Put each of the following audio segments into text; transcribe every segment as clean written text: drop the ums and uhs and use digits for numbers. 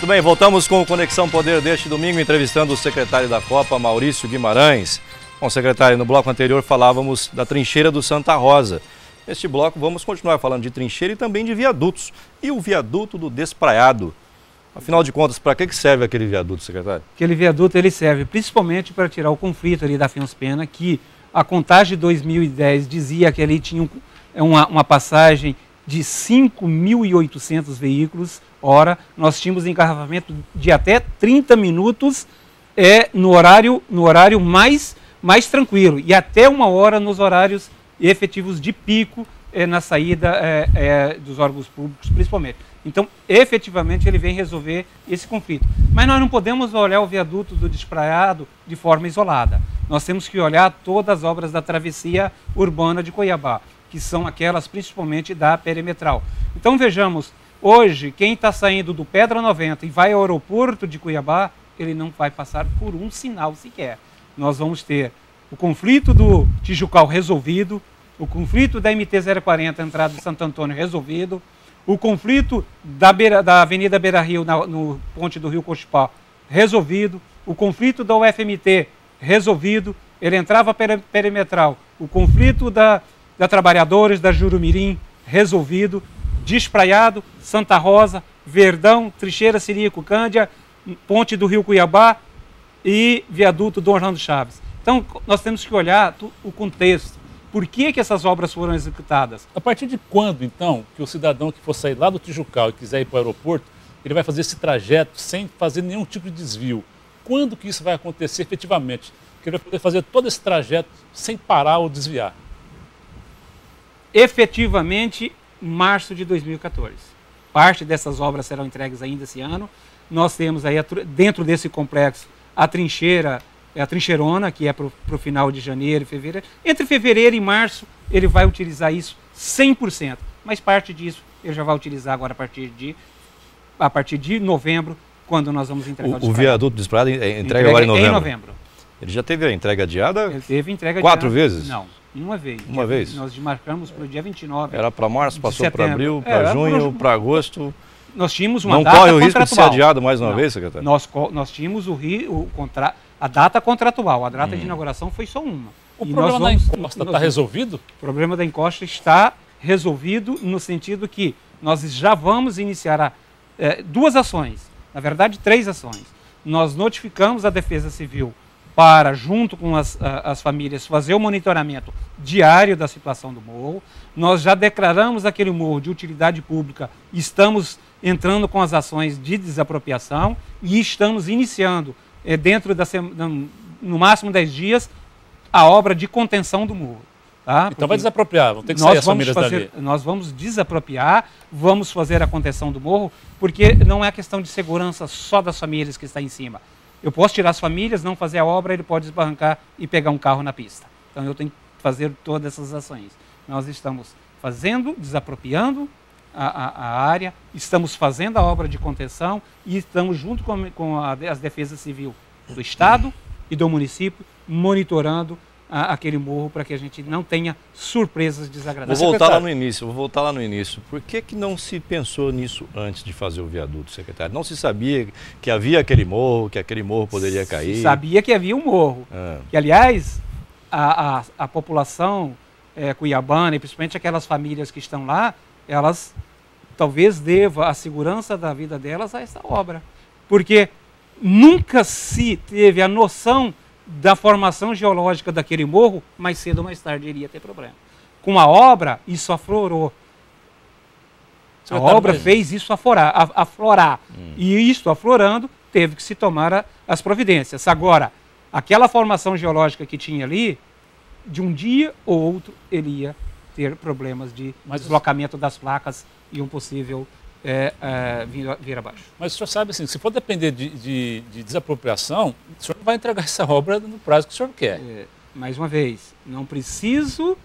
bem, voltamos com o Conexão Poder deste domingo, entrevistando o secretário da Copa, Maurício Guimarães. Bom, secretário, no bloco anterior falávamos da trincheira do Santa Rosa. Neste bloco vamos continuar falando de trincheira e também de viadutos. E o viaduto do Despraiado. Afinal de contas, para que serve aquele viaduto, secretário? Aquele viaduto ele serve principalmente para tirar o conflito ali da Afians Pena, que a contagem de 2010 dizia que ali tinha uma passagem de 5.800 veículos hora. Nós tínhamos engarrafamento de até 30 minutos no horário mais tranquilo e até 1 hora nos horários efetivos de pico na saída dos órgãos públicos, principalmente. Então, efetivamente, ele vem resolver esse conflito. Mas nós não podemos olhar o viaduto do Despraiado de forma isolada. Nós temos que olhar todas as obras da travessia urbana de Cuiabá, que são aquelas principalmente da perimetral. Então, vejamos, hoje, quem está saindo do Pedra 90 e vai ao aeroporto de Cuiabá, ele não vai passar por um sinal sequer. Nós vamos ter o conflito do Tijucal resolvido, o conflito da MT-040, entrada de Santo Antônio, resolvido, o conflito da Avenida Beira Rio, no ponte do Rio Cochipá, resolvido, o conflito da UFMT, resolvido, ele entrava perimetral, o conflito da Trabalhadores, da Jurumirim, resolvido, Despraiado, Santa Rosa, Verdão, Trincheira, Sirico, Cândia, ponte do Rio Cuiabá e viaduto do Orlando Chaves. Então, nós temos que olhar o contexto. Por que essas obras foram executadas? A partir de quando, então, que o cidadão que for sair lá do Tijucal e quiser ir para o aeroporto, ele vai fazer esse trajeto sem fazer nenhum tipo de desvio? Quando que isso vai acontecer efetivamente? Que ele vai poder fazer todo esse trajeto sem parar ou desviar? Efetivamente, março de 2014. Parte dessas obras serão entregues ainda esse ano. Nós temos aí, dentro desse complexo, a trincheira, a trincheirona, que é para o final de janeiro e fevereiro. Entre fevereiro e março, ele vai utilizar isso 100%. Mas parte disso ele já vai utilizar agora a partir de novembro, quando nós vamos entregar o viaduto do Despraiado entrega agora em novembro? Ele já teve a entrega adiada? Ele teve entrega 4 vezes? Não, uma vez. Uma vez? Nós desmarcamos para o dia 29. Era para março, passou para abril, para junho, para agosto. Nós tínhamos uma não data corre o risco contratual. de ser adiado mais uma vez, secretário? Nós tínhamos a data contratual, a data de inauguração foi só uma. O problema da encosta está resolvido? O problema da encosta está resolvido no sentido que nós já vamos iniciar 2 ações, na verdade 3 ações. Nós notificamos a Defesa Civil para, junto com as famílias, fazer o monitoramento diário da situação do morro. Nós já declaramos aquele morro de utilidade pública, estamos entrando com as ações de desapropriação e estamos iniciando, no máximo 10 dias, a obra de contenção do morro. Tá? Então vai desapropriar, vão ter que sair as famílias dali. Nós vamos desapropriar, vamos fazer a contenção do morro, porque não é questão de segurança só das famílias que está em cima. Eu posso tirar as famílias, não fazer a obra, ele pode desbarrancar e pegar um carro na pista. Então eu tenho que fazer todas essas ações. Nós estamos desapropriando a área, estamos fazendo a obra de contenção e estamos junto com as defesas civil do Estado e do município monitorando aquele morro para que a gente não tenha surpresas desagradáveis. Vou voltar lá no início. Por que não se pensou nisso antes de fazer o viaduto, secretário? Não se sabia que havia aquele morro, que aquele morro poderia cair? Sabia que havia um morro. Que, aliás, a população cuiabana, e principalmente aquelas famílias que estão lá, elas talvez devam a segurança da vida delas a essa obra. Porque nunca se teve a noção da formação geológica daquele morro, mais cedo ou mais tarde iria ter problema. Com a obra, isso aflorou. A obra fez isso aflorar. E isso aflorando, teve que se tomar as providências. Agora, aquela formação geológica que tinha ali, de um dia ou outro, ele ia ter problemas de deslocamento das placas e um possível vir abaixo. Mas o senhor sabe, assim, se for depender de desapropriação, o senhor não vai entregar essa obra no prazo que o senhor quer. Mais uma vez, não preciso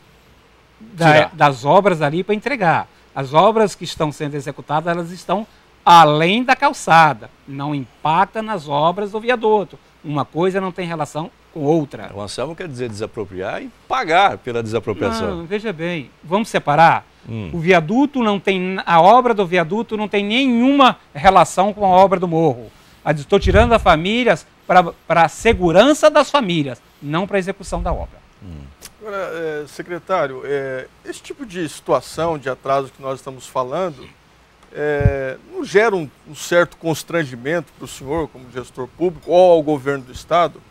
das obras ali para entregar. As obras que estão sendo executadas, elas estão além da calçada, não impacta nas obras do viaduto. Uma coisa não tem relação com outra. O Anselmo quer dizer desapropriar e pagar pela desapropriação. Não, veja bem, vamos separar. O viaduto não tem, a obra do viaduto não tem nenhuma relação com a obra do morro. Estou tirando as famílias para a segurança das famílias, não para a execução da obra. Agora, secretário, esse tipo de situação, de atraso que nós estamos falando, não gera um certo constrangimento para o senhor, como gestor público, ou ao governo do Estado?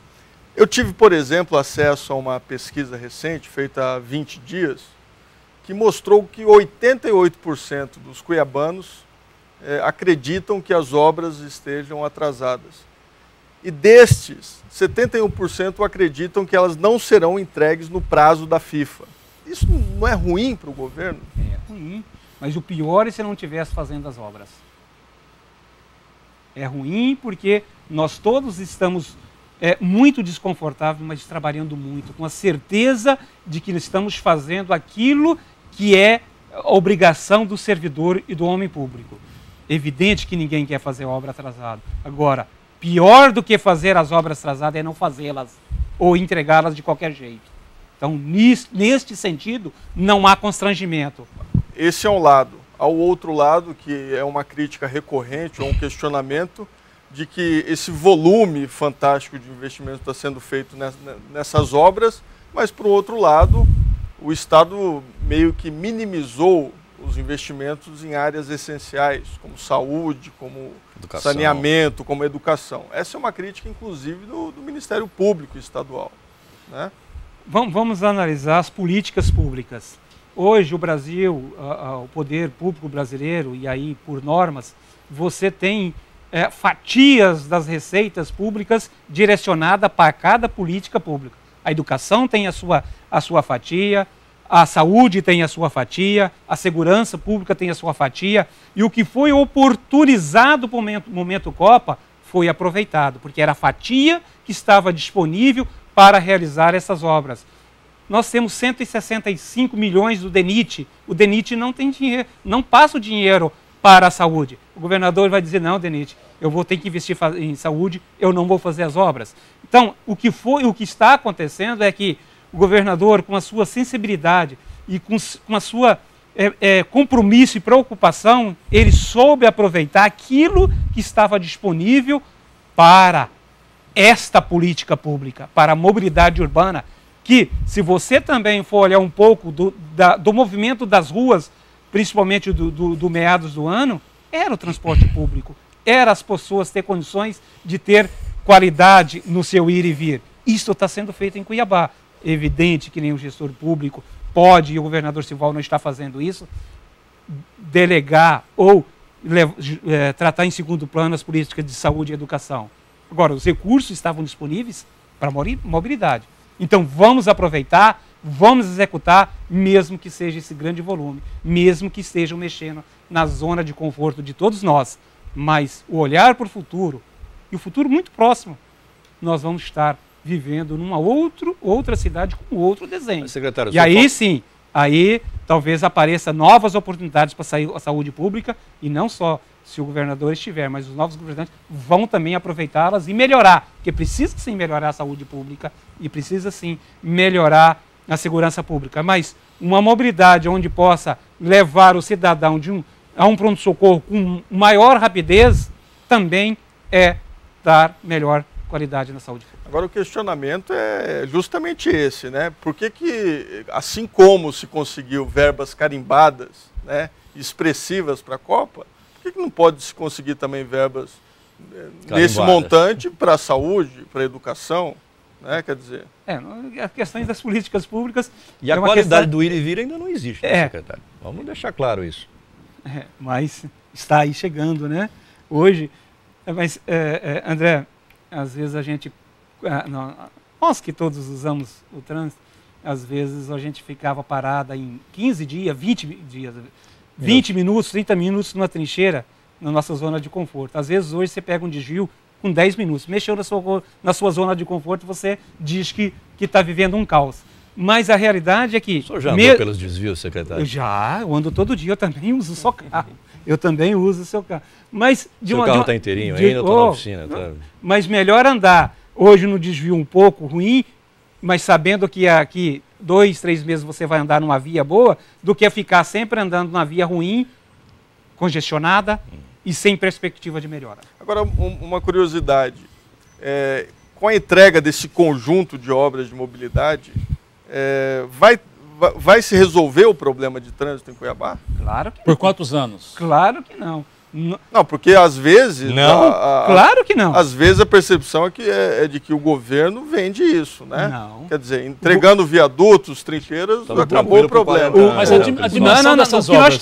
Eu tive, por exemplo, acesso a uma pesquisa recente, feita há 20 dias, que mostrou que 88% dos cuiabanos acreditam que as obras estejam atrasadas. E destes, 71% acreditam que elas não serão entregues no prazo da FIFA. Isso não é ruim para o governo? É ruim, mas o pior é se não estivesse fazendo as obras. É ruim porque nós todos estamos muito desconfortáveis, mas trabalhando muito, com a certeza de que estamos fazendo aquilo que é a obrigação do servidor e do homem público. Evidente que ninguém quer fazer obra atrasada. Agora, pior do que fazer as obras atrasadas é não fazê-las ou entregá-las de qualquer jeito. Então, neste sentido, não há constrangimento. Esse é um lado. Ao outro lado, que é uma crítica recorrente ou um questionamento de que esse volume fantástico de investimento está sendo feito nessas obras, mas, por outro lado, o Estado meio que minimizou os investimentos em áreas essenciais, como saúde, como saneamento, como educação. Essa é uma crítica, inclusive, do Ministério Público Estadual, né? Vamos analisar as políticas públicas. Hoje, o Brasil, o poder público brasileiro, e aí, por normas, você tem fatias das receitas públicas direcionada para cada política pública. A educação tem a sua fatia, a saúde tem a sua fatia, a segurança pública tem a sua fatia, e o que foi oportunizado para o momento Copa foi aproveitado, porque era a fatia que estava disponível para realizar essas obras. Nós temos 165 milhões do DENIT, o DENIT não tem dinheiro, não passa o dinheiro para a saúde. O governador vai dizer, não, DENIT, eu vou ter que investir em saúde, eu não vou fazer as obras. Então, o que está acontecendo é que o governador, com a sua sensibilidade e com a sua compromisso e preocupação, ele soube aproveitar aquilo que estava disponível para esta política pública, para a mobilidade urbana, que, se você também for olhar um pouco do movimento das ruas, principalmente do meados do ano, era o transporte público, era as pessoas ter condições de ter qualidade no seu ir e vir. Isso está sendo feito em Cuiabá. Evidente que nem o gestor público pode, e o governador Simval não está fazendo isso, delegar ou tratar em segundo plano as políticas de saúde e educação. Agora, os recursos estavam disponíveis para mobilidade. Então, vamos aproveitar, vamos executar, mesmo que seja esse grande volume, mesmo que estejam mexendo na zona de conforto de todos nós. Mas o olhar para o futuro, e o futuro muito próximo, nós vamos estar vivendo numa outra cidade com outro desenho. Secretário, e aí sim, aí talvez apareçam novas oportunidades para a saúde pública, e não só se o governador estiver, mas os novos governantes vão também aproveitá-las e melhorar, porque precisa sim melhorar a saúde pública e precisa sim melhorar a segurança pública. Mas uma mobilidade onde possa levar o cidadão a um pronto-socorro com maior rapidez também é dar melhor qualidade na saúde pública. Agora, o questionamento é justamente esse, né? Por que, assim como se conseguiu verbas carimbadas, né, expressivas para a Copa, por que não pode se conseguir também verbas nesse montante para a saúde, para a educação, né? Quer dizer... as questões das políticas públicas... E a qualidade do ir e vir ainda não existe, né, secretário? Vamos deixar claro isso. Mas está aí chegando, né? Hoje, mas, André, às vezes a gente, nós que todos usamos o trânsito, às vezes a gente ficava parada em 15 dias, 20 dias, 20 minutos, 30 minutos numa trincheira, na nossa zona de conforto. Às vezes hoje você pega um desvio com 10 minutos, mexeu na sua zona de conforto, você diz que está vivendo um caos. Mas a realidade é que... O senhor já andou pelos desvios, secretário? Eu ando todo dia, eu também uso só carro. Eu também uso o seu carro. Mas Seu carro está inteirinho ainda, eu estou na oficina. Tá? Mas melhor andar hoje no desvio um pouco ruim, mas sabendo que aqui 2, 3 meses você vai andar numa via boa, do que ficar sempre andando numa via ruim, congestionada e sem perspectiva de melhora. Agora, uma curiosidade. Com a entrega desse conjunto de obras de mobilidade, vai se resolver o problema de trânsito em Cuiabá? Claro que não. Por quantos anos? Claro que não. Não, porque às vezes... Não, claro que não. Às vezes a percepção é de que o governo vende isso, né? Não. Quer dizer, entregando viadutos, trincheiras, acabou o problema. Mas a dimensão dessas obras...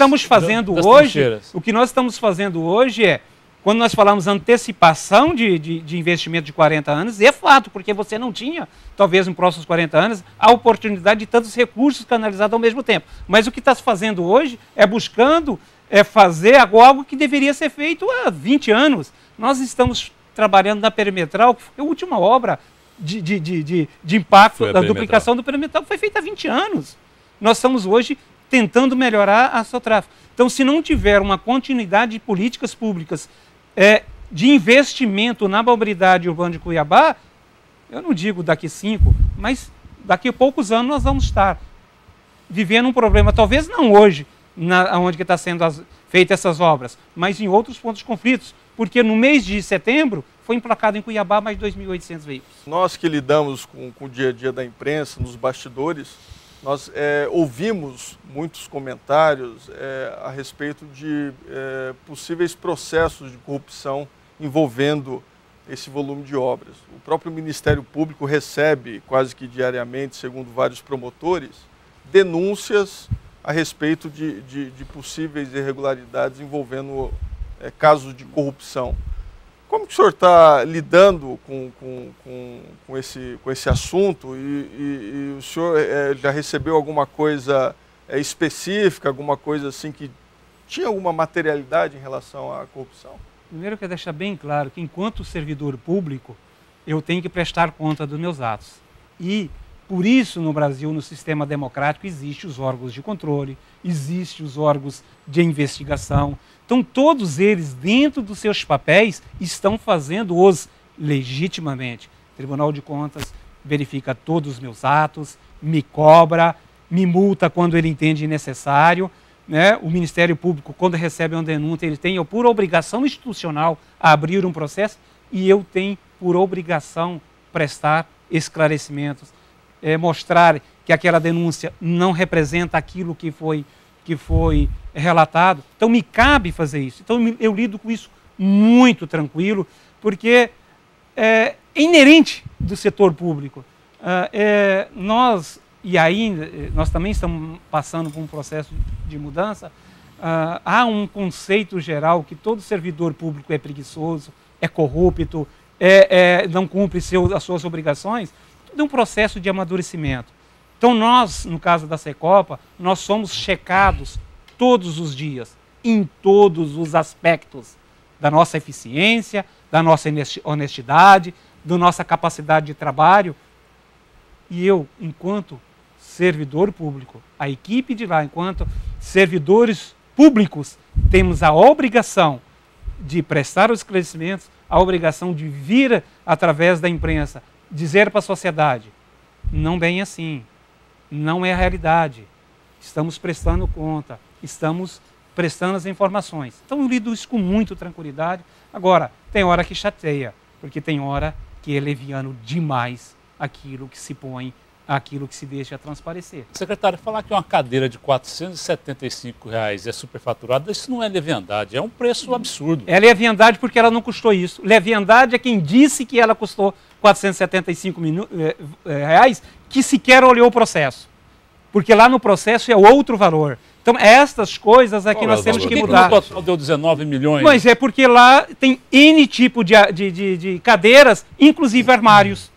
O que nós estamos fazendo hoje, é, quando nós falamos antecipação de investimento de 40 anos, é fato, porque você não tinha, talvez nos próximos 40 anos, a oportunidade de tantos recursos canalizados ao mesmo tempo. Mas o que está se fazendo hoje é buscando fazer algo que deveria ser feito há 20 anos. Nós estamos trabalhando na perimetral, que foi a última obra de impacto da duplicação do perimetral, que foi feita há 20 anos. Nós estamos hoje tentando melhorar o seu tráfego. Então, se não tiver uma continuidade de políticas públicas de investimento na mobilidade urbana de Cuiabá, eu não digo daqui 5, mas daqui a poucos anos nós vamos estar vivendo um problema, talvez não hoje, onde está sendo feitas essas obras, mas em outros pontos de conflitos, porque no mês de setembro foi emplacado em Cuiabá mais de 2.800 veículos. Nós que lidamos com o dia a dia da imprensa, nos bastidores, nós ouvimos muitos comentários a respeito de possíveis processos de corrupção envolvendo esse volume de obras. O próprio Ministério Público recebe quase que diariamente, segundo vários promotores, denúncias a respeito de possíveis irregularidades envolvendo casos de corrupção. Como que o senhor está lidando com esse assunto e o senhor já recebeu alguma coisa específica, alguma coisa assim que tinha alguma materialidade em relação à corrupção? Primeiro eu quero deixar bem claro que enquanto servidor público eu tenho que prestar conta dos meus atos. E por isso no Brasil, no sistema democrático, existem os órgãos de controle, existem os órgãos de investigação. Então, todos eles, dentro dos seus papéis, estão fazendo-os legitimamente. O Tribunal de Contas verifica todos os meus atos, me cobra, me multa quando ele entende necessário. Né? O Ministério Público, quando recebe uma denúncia, ele tem por obrigação institucional abrir um processo e eu tenho por obrigação prestar esclarecimentos, mostrar que aquela denúncia não representa aquilo que foi relatado. Então, me cabe fazer isso. Então, eu lido com isso muito tranquilo, porque é inerente do setor público. Nós também estamos passando por um processo de mudança. Há um conceito geral que todo servidor público é preguiçoso, é corrupto, não cumpre as suas obrigações. Tudo é um processo de amadurecimento. Então nós, no caso da Secopa, nós somos checados todos os dias, em todos os aspectos da nossa eficiência, da nossa honestidade, da nossa capacidade de trabalho. E eu, enquanto servidor público, a equipe de lá, enquanto servidores públicos, temos a obrigação de prestar os esclarecimentos, a obrigação de vir através da imprensa, dizer para a sociedade, não bem assim, não é a realidade, estamos prestando conta, estamos prestando as informações. Então eu lido isso com muita tranquilidade. Agora, tem hora que chateia, porque tem hora que é leviano demais aquilo que se põe, aquilo que se deixa transparecer. Secretário, falar que uma cadeira de R$ 475 é superfaturada, isso não é leviandade, é um preço absurdo. É leviandade porque ela não custou isso. Leviandade é quem disse que ela custou R$ 475 reais, que sequer olhou o processo. Porque lá no processo é outro valor. Então, estas coisas é que nós temos que mudar. Por que o total deu 19 milhões? Mas é porque lá tem N tipo de cadeiras, inclusive armários.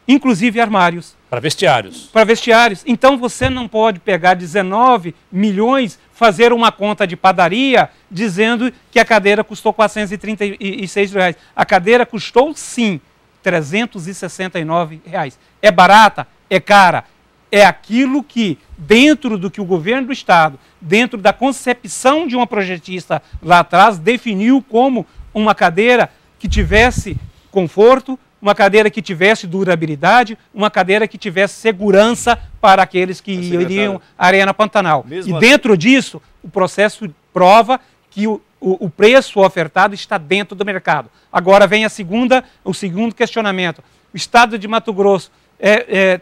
Inclusive armários. Para vestiários. Para vestiários. Então você não pode pegar 19 milhões, fazer uma conta de padaria, dizendo que a cadeira custou R$ 436 reais. A cadeira custou, sim, R$ 369 reais. É barata? É cara. é aquilo que, dentro do que o governo do Estado, dentro da concepção de uma projetista lá atrás, definiu como uma cadeira que tivesse conforto, uma cadeira que tivesse durabilidade, uma cadeira que tivesse segurança para aqueles que iriam à Arena Pantanal. E dentro disso, o processo prova que o preço ofertado está dentro do mercado. Agora vem o segundo questionamento. O Estado de Mato Grosso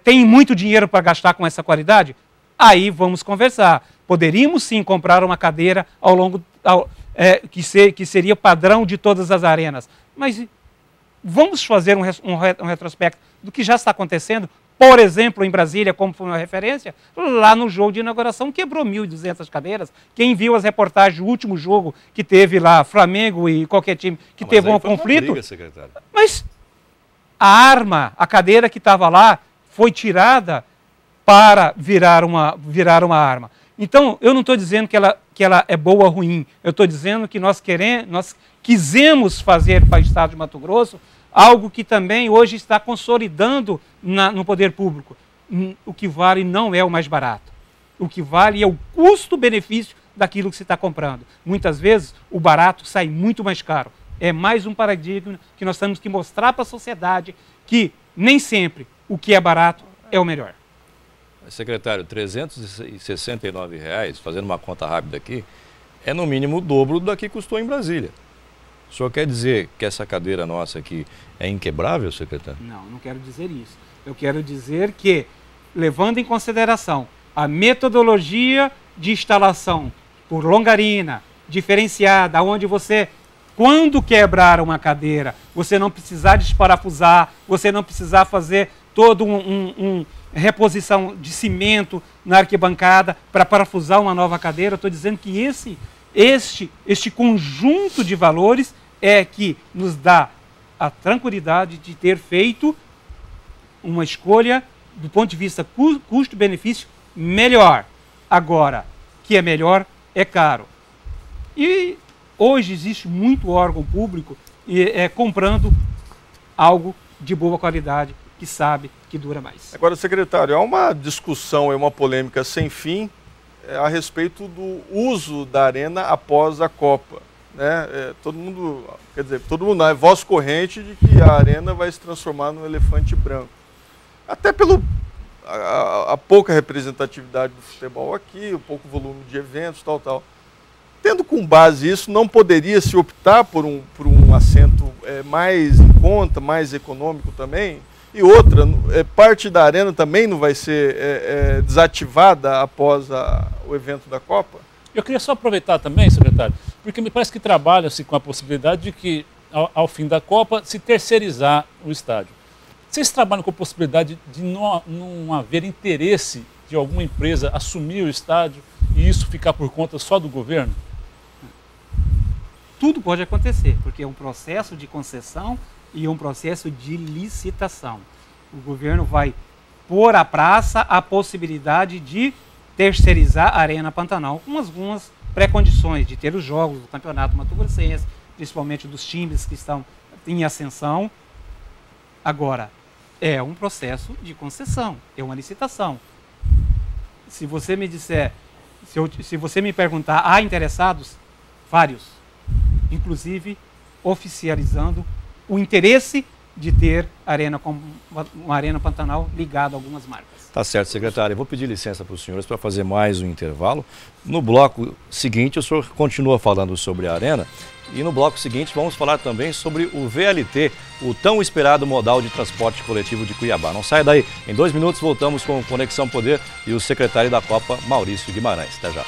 tem muito dinheiro para gastar com essa qualidade? Aí vamos conversar. Poderíamos sim comprar uma cadeira que seria padrão de todas as arenas. Mas vamos fazer um retrospecto do que já está acontecendo. Por exemplo, em Brasília, como foi uma referência, lá no jogo de inauguração quebrou 1.200 cadeiras. Quem viu as reportagens do último jogo que teve lá, Flamengo e qualquer time que teve um conflito... Mas a cadeira que estava lá, foi tirada para virar uma arma. Então, eu não estou dizendo que ela é boa ou ruim. Eu estou dizendo que nós quisemos fazer para o Estado de Mato Grosso algo que também hoje está consolidando no poder público. O que vale não é o mais barato. O que vale é o custo-benefício daquilo que se está comprando. Muitas vezes, o barato sai muito mais caro. É mais um paradigma que nós temos que mostrar para a sociedade que nem sempre o que é barato é o melhor. Secretário, R$ 369, fazendo uma conta rápida aqui, é no mínimo o dobro do que custou em Brasília. O senhor quer dizer que essa cadeira nossa aqui é inquebrável, secretário? Não quero dizer isso. Eu quero dizer que, levando em consideração a metodologia de instalação por longarina, diferenciada, onde você, quando quebrar uma cadeira, você não precisar desparafusar, você não precisar fazer todo reposição de cimento na arquibancada para parafusar uma nova cadeira. Eu estou dizendo que este conjunto de valores é que nos dá a tranquilidade de ter feito uma escolha do ponto de vista custo-benefício melhor. Agora, que é melhor, é caro. E hoje existe muito órgão público comprando algo de boa qualidade, que sabe que dura mais. Agora, secretário, há uma discussão, uma polêmica sem fim a respeito do uso da arena após a Copa. Né? Todo mundo, é voz corrente de que a arena vai se transformar num elefante branco. Até pela pouca representatividade do futebol aqui, o pouco volume de eventos, tal. Tendo com base isso, não poderia se optar por um assento mais em conta, mais econômico também? E outra, parte da arena também não vai ser desativada após o evento da Copa? Eu queria só aproveitar também, secretário, porque me parece que trabalha-se com a possibilidade de que, ao fim da Copa, se terceirizar o estádio. Vocês trabalham com a possibilidade de não haver interesse de alguma empresa assumir o estádio e isso ficar por conta só do governo? Tudo pode acontecer, porque é um processo de concessão e um processo de licitação. O governo vai pôr à praça a possibilidade de terceirizar a Arena Pantanal com algumas pré-condições de ter os jogos do Campeonato Mato Grossense, principalmente dos times que estão em ascensão. Agora, é um processo de concessão, é uma licitação. Se você me disser, se você me perguntar, há interessados? Vários. Inclusive oficializando o interesse de ter uma Arena Pantanal ligada a algumas marcas. Tá certo, secretário. Eu vou pedir licença para os senhores para fazer mais um intervalo. No bloco seguinte, o senhor continua falando sobre a Arena. E no bloco seguinte, vamos falar também sobre o VLT, o tão esperado modal de transporte coletivo de Cuiabá. Não sai daí. Em 2 minutos, voltamos com Conexão Poder e o secretário da Copa, Maurício Guimarães. Até já.